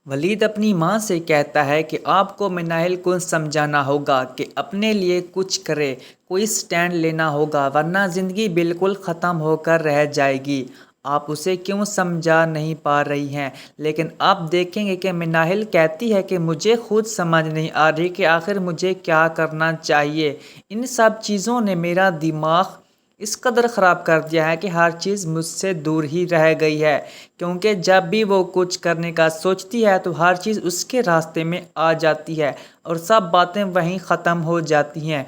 ولید اپنی ماں سے کہتا ہے کہ آپ کو مناہل کو سمجھانا ہوگا کہ اپنے لیے کچھ کرے، کوئی سٹینڈ لینا ہوگا ورنہ زندگی بالکل ختم ہو کر رہ جائے گی۔ آپ اسے کیوں سمجھا نہیں پا رہی ہیں؟ لیکن آپ دیکھیں گے کہ مناہل کہتی ہے کہ مجھے خود سمجھ نہیں آ رہی کہ آخر مجھے کیا کرنا چاہیے۔ ان سب چیزوں نے میرا دماغ اس قدر خراب کر دیا ہے کہ ہر چیز مجھ سے دور ہی رہ گئی ہے، کیونکہ جب بھی وہ کچھ کرنے کا سوچتی ہے تو ہر چیز اس کے راستے میں آ جاتی ہے اور سب باتیں وہیں ختم ہو جاتی ہیں۔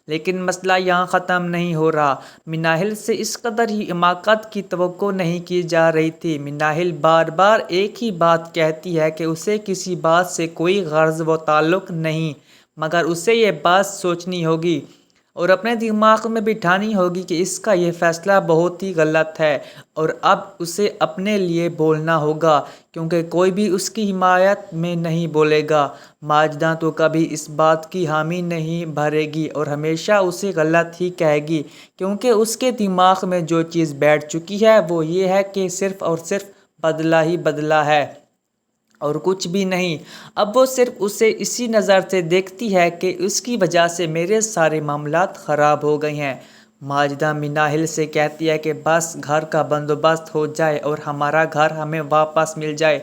لیکن مسئلہ یہاں ختم نہیں ہو رہا۔ مناہل سے اس قدر ہی حماقت کی توقع نہیں کی جا رہی تھی۔ مناہل بار بار ایک ہی بات کہتی ہے کہ اسے کسی بات سے کوئی غرض و تعلق نہیں، مگر اسے یہ بات سوچنی ہوگی اور اپنے دماغ میں بٹھانی ہوگی کہ اس کا یہ فیصلہ بہت ہی غلط ہے اور اب اسے اپنے لیے بولنا ہوگا، کیونکہ کوئی بھی اس کی حمایت میں نہیں بولے گا۔ ماجدہ تو کبھی اس بات کی حامی نہیں بھرے گی اور ہمیشہ اسے غلط ہی کہے گی، کیونکہ اس کے دماغ میں جو چیز بیٹھ چکی ہے وہ یہ ہے کہ صرف اور صرف بدلہ ہی بدلہ ہے اور کچھ بھی نہیں۔ اب وہ صرف اسے اسی نظر سے دیکھتی ہے کہ اس کی وجہ سے میرے سارے معاملات خراب ہو گئے ہیں۔ ماجدہ مناہل سے کہتی ہے کہ بس گھر کا بندوبست ہو جائے اور ہمارا گھر ہمیں واپس مل جائے،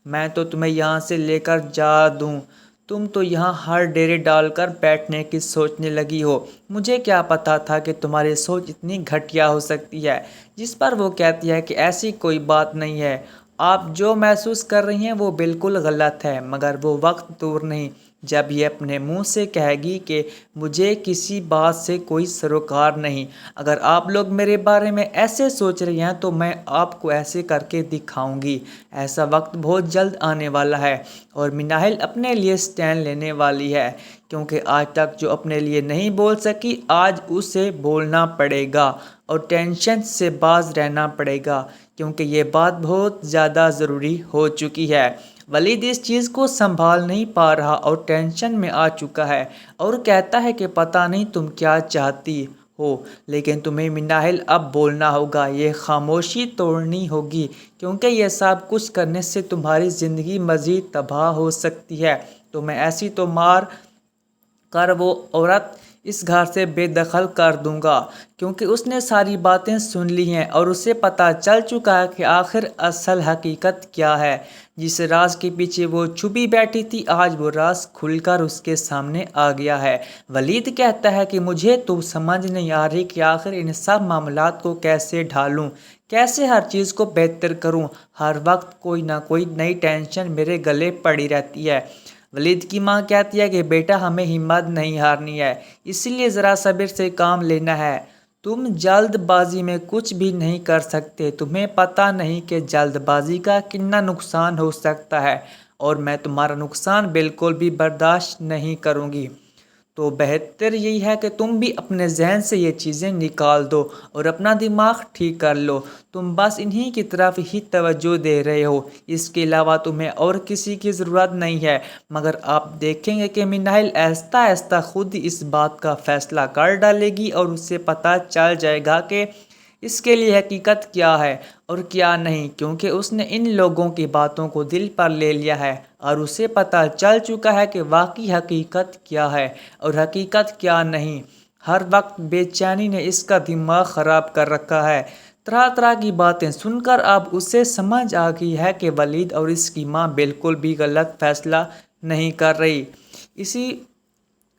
میں تو تمہیں یہاں سے لے کر جا دوں، تم تو یہاں ہر ڈیرے ڈال کر بیٹھنے کی سوچنے لگی ہو۔ مجھے کیا پتا تھا کہ تمہاری سوچ اتنی گھٹیا ہو سکتی ہے۔ جس پر وہ کہتی ہے کہ ایسی کوئی بات نہیں ہے، آپ جو محسوس کر رہی ہیں وہ بالکل غلط ہے، مگر وہ وقت دور نہیں جب یہ اپنے منہ سے کہے گی کہ مجھے کسی بات سے کوئی سروکار نہیں۔ اگر آپ لوگ میرے بارے میں ایسے سوچ رہی ہیں تو میں آپ کو ایسے کر کے دکھاؤں گی۔ ایسا وقت بہت جلد آنے والا ہے اور مناہل اپنے لیے سٹینڈ لینے والی ہے، کیونکہ آج تک جو اپنے لیے نہیں بول سکی آج اسے بولنا پڑے گا اور ٹینشن سے باز رہنا پڑے گا، کیونکہ یہ بات بہت زیادہ ضروری ہو چکی ہے۔ ولید اس چیز کو سنبھال نہیں پا رہا اور ٹینشن میں آ چکا ہے اور کہتا ہے کہ پتہ نہیں تم کیا چاہتی ہو، لیکن تمہیں مناہل اب بولنا ہوگا، یہ خاموشی توڑنی ہوگی، کیونکہ یہ سب کچھ کرنے سے تمہاری زندگی مزید تباہ ہو سکتی ہے۔ تمہیں ایسی تو مار کر وہ عورت اس گھر سے بے دخل کر دوں گا، کیونکہ اس نے ساری باتیں سن لی ہیں اور اسے پتہ چل چکا ہے کہ آخر اصل حقیقت کیا ہے۔ جس راز کے پیچھے وہ چھپی بیٹھی تھی آج وہ راز کھل کر اس کے سامنے آ گیا ہے۔ ولید کہتا ہے کہ مجھے تو سمجھ نہیں آ رہی کہ آخر ان سب معاملات کو کیسے ڈھالوں، کیسے ہر چیز کو بہتر کروں، ہر وقت کوئی نہ کوئی نئی ٹینشن میرے گلے پڑی رہتی ہے۔ ولید کی ماں کہتی ہے کہ بیٹا ہمیں ہمت نہیں ہارنی ہے، اس لیے ذرا صبر سے کام لینا ہے، تم جلد بازی میں کچھ بھی نہیں کر سکتے، تمہیں پتہ نہیں کہ جلد بازی کا کتنا نقصان ہو سکتا ہے اور میں تمہارا نقصان بالکل بھی برداشت نہیں کروں گی۔ تو بہتر یہی ہے کہ تم بھی اپنے ذہن سے یہ چیزیں نکال دو اور اپنا دماغ ٹھیک کر لو، تم بس انہی کی طرف ہی توجہ دے رہے ہو، اس کے علاوہ تمہیں اور کسی کی ضرورت نہیں ہے۔ مگر آپ دیکھیں گے کہ مناہل آہستہ آہستہ خود ہی اس بات کا فیصلہ کر ڈالے گی اور اسے پتہ چل جائے گا کہ اس کے لیے حقیقت کیا ہے اور کیا نہیں، کیونکہ اس نے ان لوگوں کی باتوں کو دل پر لے لیا ہے اور اسے پتہ چل چکا ہے کہ واقعی حقیقت کیا ہے اور حقیقت کیا نہیں۔ ہر وقت بے چینی نے اس کا دماغ خراب کر رکھا ہے۔ طرح طرح کی باتیں سن کر اب اسے سمجھ آ گئی ہے کہ ولید اور اس کی ماں بالکل بھی غلط فیصلہ نہیں کر رہی،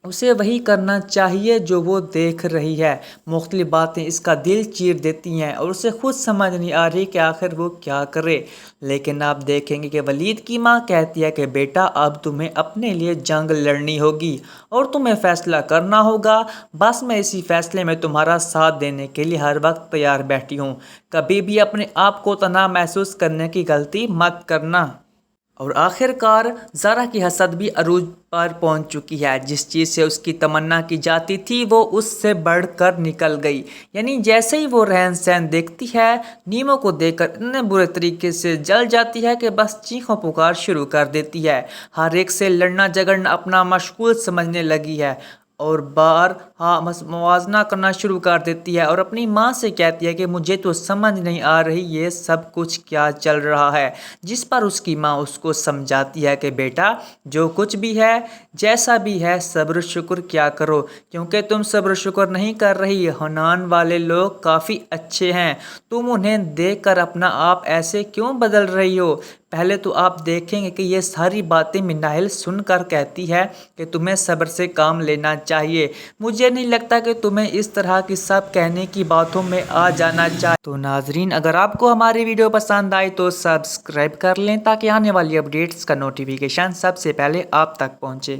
اسے وہی کرنا چاہیے جو وہ دیکھ رہی ہے۔ مختلف باتیں اس کا دل چیر دیتی ہیں اور اسے خود سمجھ نہیں آ رہی کہ آخر وہ کیا کرے۔ لیکن آپ دیکھیں گے کہ ولید کی ماں کہتی ہے کہ بیٹا اب تمہیں اپنے لیے جنگ لڑنی ہوگی اور تمہیں فیصلہ کرنا ہوگا، بس میں اسی فیصلے میں تمہارا ساتھ دینے کے لیے ہر وقت تیار بیٹھی ہوں، کبھی بھی اپنے آپ کو تنہا محسوس کرنے کی غلطی مت کرنا۔ اور آخر کار زارا کی حسد بھی عروج پر پہنچ چکی ہے، جس چیز سے اس کی تمنا کی جاتی تھی وہ اس سے بڑھ کر نکل گئی۔ یعنی جیسے ہی وہ رہن سہن دیکھتی ہے نیمو کو دیکھ کر اتنے برے طریقے سے جل جاتی ہے کہ بس چیخوں پکار شروع کر دیتی ہے، ہر ایک سے لڑنا جھگڑنا اپنا مشغول سمجھنے لگی ہے اور بار موازنہ کرنا شروع کر دیتی ہے اور اپنی ماں سے کہتی ہے کہ مجھے تو سمجھ نہیں آ رہی یہ سب کچھ کیا چل رہا ہے، جس پر اس کی ماں اس کو سمجھاتی ہے کہ بیٹا جو کچھ بھی ہے جیسا بھی ہے صبر شکر کیا کرو، کیونکہ تم صبر شکر نہیں کر رہی۔ حنان والے لوگ کافی اچھے ہیں، تم انہیں دیکھ کر اپنا آپ ایسے کیوں بدل رہی ہو؟ پہلے تو آپ دیکھیں گے کہ یہ ساری باتیں مناہل سن کر کہتی ہے کہ تمہیں صبر سے کام لینا چاہیے، مجھے نہیں لگتا کہ تمہیں اس طرح کی سب کہنے کی باتوں میں آ جانا چاہیے۔ تو ناظرین، اگر آپ کو ہماری ویڈیو پسند آئی تو سبسکرائب کر لیں تاکہ آنے والی اپڈیٹس کا نوٹیفیکیشن سب سے پہلے آپ تک پہنچے۔